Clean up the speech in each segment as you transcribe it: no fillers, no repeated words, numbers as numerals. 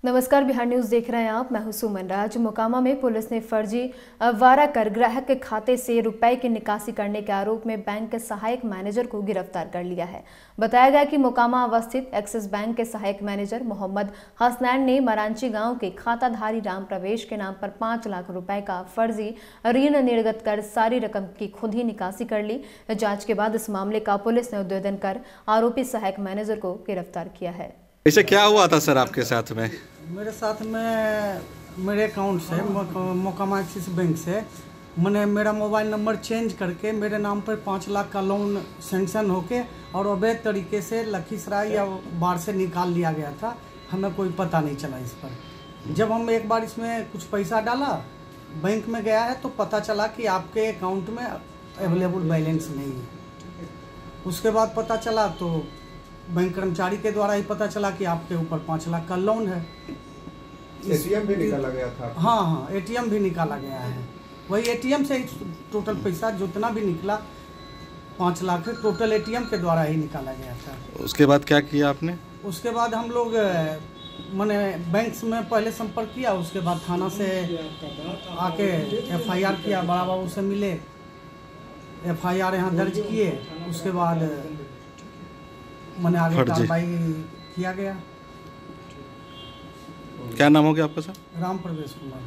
नमस्कार, बिहार न्यूज देख रहे हैं आप। मैं हूं सुमन राज। मोकामा में पुलिस ने फर्जी वारा कर ग्राहक के खाते से रुपए की निकासी करने के आरोप में बैंक के सहायक मैनेजर को गिरफ्तार कर लिया है। बताया गया कि मोकामा अवस्थित एक्सिस बैंक के सहायक मैनेजर मोहम्मद हसनैन ने मरांची गांव के खाताधारी राम प्रवेश के नाम पर 5 लाख रुपए का फर्जी ऋण निर्गत कर सारी रकम की खुद ही निकासी कर ली। जाँच के बाद इस मामले का पुलिस ने उद्भेदन कर आरोपी सहायक मैनेजर को गिरफ्तार किया है। ऐसे क्या हुआ था सर आपके साथ में? मेरे साथ में मेरे अकाउंट से मोकामा एक्सिस बैंक से मैंने मेरा मोबाइल नंबर चेंज करके मेरे नाम पर 5 लाख का लोन सेंक्शन होके और अवैध तरीके से लखीसराय या बाढ़ से निकाल लिया गया था। हमें कोई पता नहीं चला इस पर। जब हम एक बार इसमें कुछ पैसा डाला, बैंक में गया है तो पता चला कि आपके अकाउंट में अवेलेबल बैलेंस नहीं है। उसके बाद पता चला तो बैंक कर्मचारी के द्वारा ही पता चला कि आपके ऊपर 5 लाख का लोन है। एटीएम भी निकाला गया था? हाँ, एटीएम भी निकाला गया है। वही एटीएम से टोटल पैसा जितना भी निकला 5 लाख टोटल एटीएम के द्वारा ही निकाला गया था। उसके बाद क्या किया आपने? उसके बाद हम लोग मैंने बैंक में पहले संपर्क किया, उसके बाद थाना से आके FIR किया, बड़ा बाबू से मिले, FIR यहाँ दर्ज किए। उसके बाद मैंने आगे कार्रवाई किया गया। क्या नाम हो गया आपका सर? राम प्रवेश कुमार।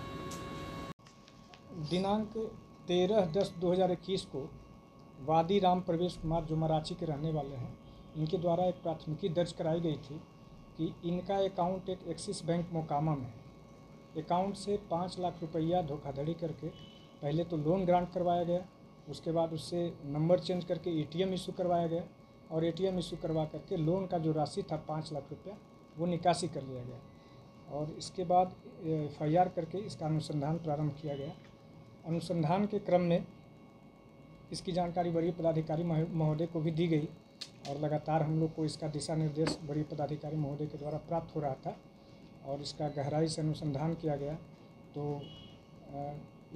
दिनांक 13/10/2021 को वादी राम प्रवेश कुमार जो मराची के रहने वाले हैं, इनके द्वारा एक प्राथमिकी दर्ज कराई गई थी कि इनका अकाउंट एक एक्सिस बैंक मोकामा में अकाउंट से 5 लाख रुपया धोखाधड़ी करके पहले तो लोन ग्रांट करवाया गया। उसके बाद उससे नंबर चेंज करके ATM इशू करवाया गया और ATM इशू करवा करके लोन का जो राशि था 5 लाख रुपया वो निकासी कर लिया गया। और इसके बाद FIR करके इसका अनुसंधान प्रारंभ किया गया। अनुसंधान के क्रम में इसकी जानकारी वरीय पदाधिकारी महोदय को भी दी गई और लगातार हम लोग को इसका दिशा निर्देश वरीय पदाधिकारी महोदय के द्वारा प्राप्त हो रहा था और इसका गहराई से अनुसंधान किया गया। तो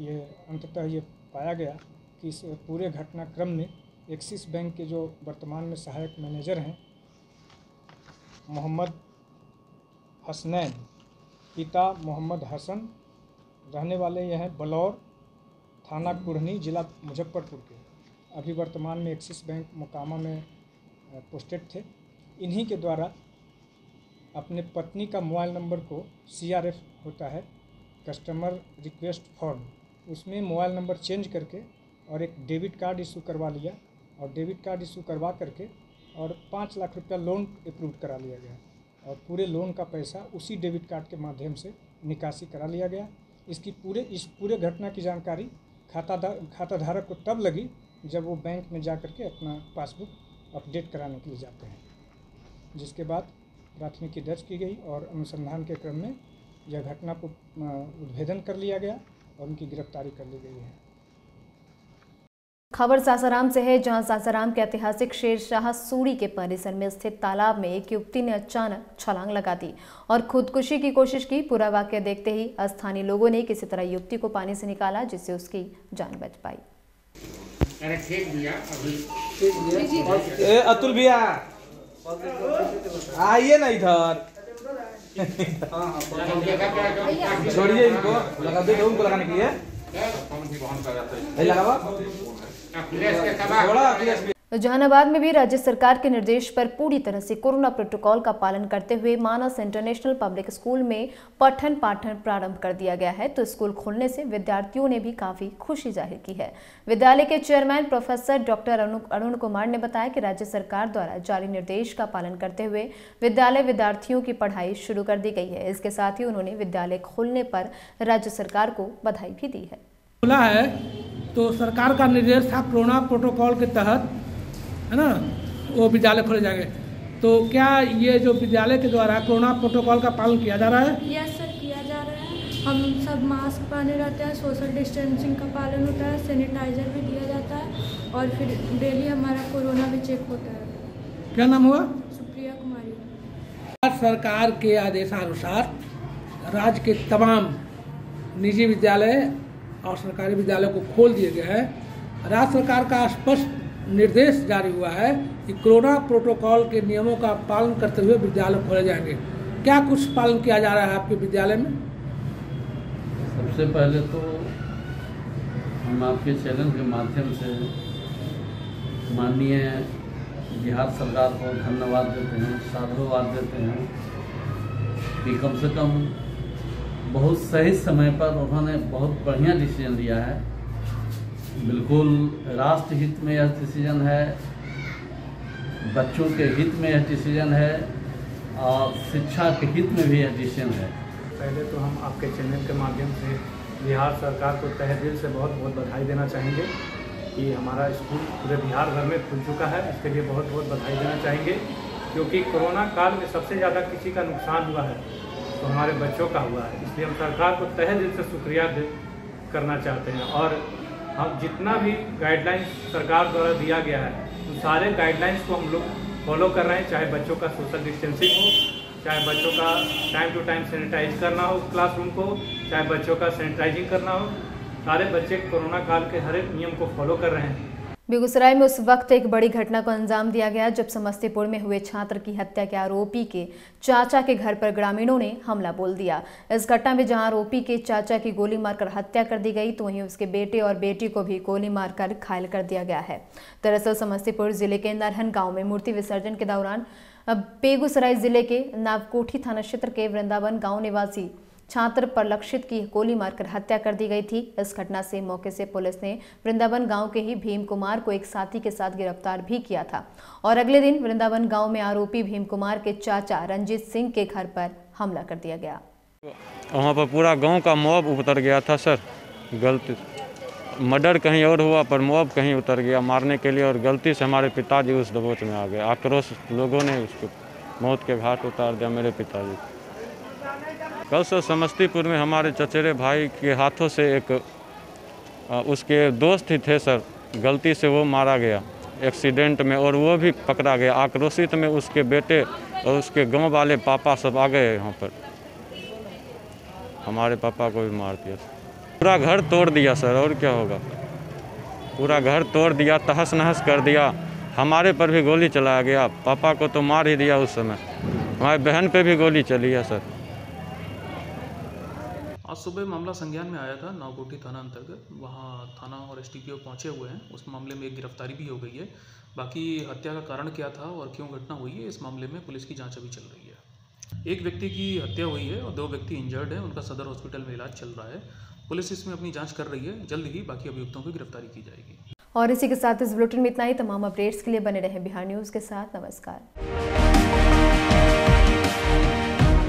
ये अंततः ये पाया गया कि इस पूरे घटनाक्रम में एक्सिस बैंक के जो वर्तमान में सहायक मैनेजर हैं मोहम्मद हसनैन, पिता मोहम्मद हसन, रहने वाले यह हैं बलौर, थाना कुढ़नी, जिला मुजफ्फरपुर के, अभी वर्तमान में एक्सिस बैंक मोकामा में पोस्टेड थे। इन्हीं के द्वारा अपने पत्नी का मोबाइल नंबर को CRF होता है, कस्टमर रिक्वेस्ट फॉर्म, उसमें मोबाइल नंबर चेंज करके और एक डेबिट कार्ड इशू करवा लिया और डेबिट कार्ड इशू करवा करके और 5 लाख रुपया लोन अप्रूव करा लिया गया और पूरे लोन का पैसा उसी डेबिट कार्ड के माध्यम से निकासी करा लिया गया। इस पूरे घटना की जानकारी खाताधारक को तब लगी जब वो बैंक में जा करके अपना पासबुक अपडेट कराने के लिए जाते हैं, जिसके बाद प्राथमिकी दर्ज की गई और अनुसंधान के क्रम में यह घटना को उद्भेदन कर लिया गया और उनकी गिरफ्तारी कर ली गई है। खबर सासाराम से है, जहां सासाराम के ऐतिहासिक शेरशाह सूरी के परिसर में स्थित तालाब में एक युवती ने अचानक छलांग लगा दी और खुदकुशी की कोशिश की। पूरा वाकया देखते ही स्थानीय लोगों ने किसी तरह युवती को पानी से निकाला, जिससे उसकी जान बच पाई। अतुल भैया आइए ना इधर, छोड़िए इनको, लगा दे उनको लगाने के लिए जहानाबाद में भी राज्य सरकार के निर्देश पर पूरी तरह से कोरोना प्रोटोकॉल का पालन करते हुए मानस इंटरनेशनल पब्लिक स्कूल में पठन पाठन प्रारंभ कर दिया गया है। तो स्कूल खुलने से विद्यार्थियों ने भी काफी खुशी जाहिर की है। विद्यालय के chairman professor doctor Arun Kumar ने बताया कि राज्य सरकार द्वारा जारी निर्देश का पालन करते हुए विद्यार्थियों की पढ़ाई शुरू कर दी गई है। इसके साथ ही उन्होंने विद्यालय खोलने पर राज्य सरकार को बधाई भी दी है। खुला है तो सरकार का निर्देश था कोरोना प्रोटोकॉल के तहत, है ना, वो विद्यालय खोले जाएंगे। तो क्या ये जो विद्यालय के द्वारा कोरोना प्रोटोकॉल का पालन किया जा रहा है? यस सर, किया जा रहा है। हम सब मास्क पहने रहते हैं, सोशल डिस्टेंसिंग का पालन होता है, सैनिटाइजर भी दिया जाता है और फिर डेली हमारा कोरोना भी चेक होता है। क्या नाम हुआ? सुप्रिया कुमारी। सरकार के आदेशानुसार राज्य के तमाम निजी विद्यालय और सरकारी विद्यालय को खोल दिए गए हैं। राज्य सरकार का स्पष्ट निर्देश जारी हुआ है कि कोरोना प्रोटोकॉल के नियमों का पालन करते हुए विद्यालय खोले जाएंगे। क्या कुछ पालन किया जा रहा है आपके विद्यालय में? सबसे पहले तो हम आपके चैनल के माध्यम से माननीय बिहार सरकार को धन्यवाद देते हैं, साधुवाद देते हैं कि कम से कम बहुत सही समय पर उन्होंने बहुत बढ़िया डिसीजन लिया है। बिल्कुल राष्ट्र हित में यह डिसीजन है, बच्चों के हित में यह डिसीजन है और शिक्षा के हित में भी यह डिसीजन है। पहले तो हम आपके चैनल के माध्यम से बिहार सरकार को तहे दिल से बहुत बहुत बधाई देना चाहेंगे कि हमारा स्कूल पूरे बिहार भर में खुल चुका है। इसके लिए बहुत बहुत बधाई देना चाहेंगे, क्योंकि कोरोना काल में सबसे ज़्यादा किसी का नुकसान हुआ है तो हमारे बच्चों का हुआ है। इसलिए हम सरकार को तहे दिल से शुक्रिया करना चाहते हैं और हम जितना भी गाइडलाइंस सरकार द्वारा दिया गया है उन सारे गाइडलाइंस को हम लोग फॉलो कर रहे हैं। चाहे बच्चों का सोशल डिस्टेंसिंग हो, चाहे बच्चों का टाइम टू टाइम सैनिटाइज करना हो क्लासरूम को, चाहे बच्चों का सैनिटाइजिंग करना हो, सारे बच्चे कोरोना काल के हर एक नियम को फॉलो कर रहे हैं। बेगूसराय में उस वक्त एक बड़ी घटना को अंजाम दिया गया जब समस्तीपुर में हुए छात्र की हत्या के आरोपी के चाचा के घर पर ग्रामीणों ने हमला बोल दिया। इस घटना में जहां आरोपी के चाचा की गोली मारकर हत्या कर दी गई तो वहीं उसके बेटे और बेटी को भी गोली मारकर घायल कर दिया गया है। दरअसल समस्तीपुर जिले के नरहन गाँव में मूर्ति विसर्जन के दौरान बेगूसराय जिले के नावकोठी थाना क्षेत्र के वृंदावन गाँव निवासी छात्र परलक्षित की गोली मारकर हत्या कर दी गई थी। इस घटना से मौके से पुलिस ने वृंदावन गांव के ही भीम कुमार को एक साथी के साथ गिरफ्तार भी किया था और अगले दिन वृंदावन गांव में आरोपी भीम कुमार के चाचा रंजीत सिंह के घर पर हमला कर दिया गया। वहाँ पर पूरा गांव का मॉब उतर गया था सर। गलती मर्डर कहीं और हुआ पर मॉब कहीं उतर गया मारने के लिए और गलती से हमारे पिताजी उस दबोच में आ गए। आक्रोश लोगों ने उसको मौत के घाट उतार दिया मेरे पिताजी। कल से समस्तीपुर में हमारे चचेरे भाई के हाथों से एक उसके दोस्त ही थे सर, गलती से वो मारा गया एक्सीडेंट में और वो भी पकड़ा गया। आक्रोशित में उसके बेटे और उसके गांव वाले पापा सब आ गए यहाँ पर, हमारे पापा को भी मार दिया। पूरा घर तोड़ दिया सर, और क्या होगा। पूरा घर तोड़ दिया, तहस नहस कर दिया। हमारे पर भी गोली चलाया गया, पापा को तो मार ही दिया उस समय, हमारी बहन पे भी गोली चली है सर। आज सुबह मामला संज्ञान में आया था नावकोठी थाना अंतर्गत। वहाँ थाना और एसडीपीओ पहुँचे हुए हैं। उस मामले में एक गिरफ्तारी भी हो गई है। बाकी हत्या का कारण क्या था और क्यों घटना हुई है, इस मामले में पुलिस की जांच अभी चल रही है। एक व्यक्ति की हत्या हुई है और 2 व्यक्ति इंजर्ड हैं, उनका सदर हॉस्पिटल में इलाज चल रहा है। पुलिस इसमें अपनी जाँच कर रही है, जल्द ही बाकी अभियुक्तों की गिरफ्तारी की जाएगी। और इसी के साथ इस बुलेटिन में इतना ही। तमाम अपडेट्स के लिए बने रहें बिहार न्यूज़ के साथ। नमस्कार।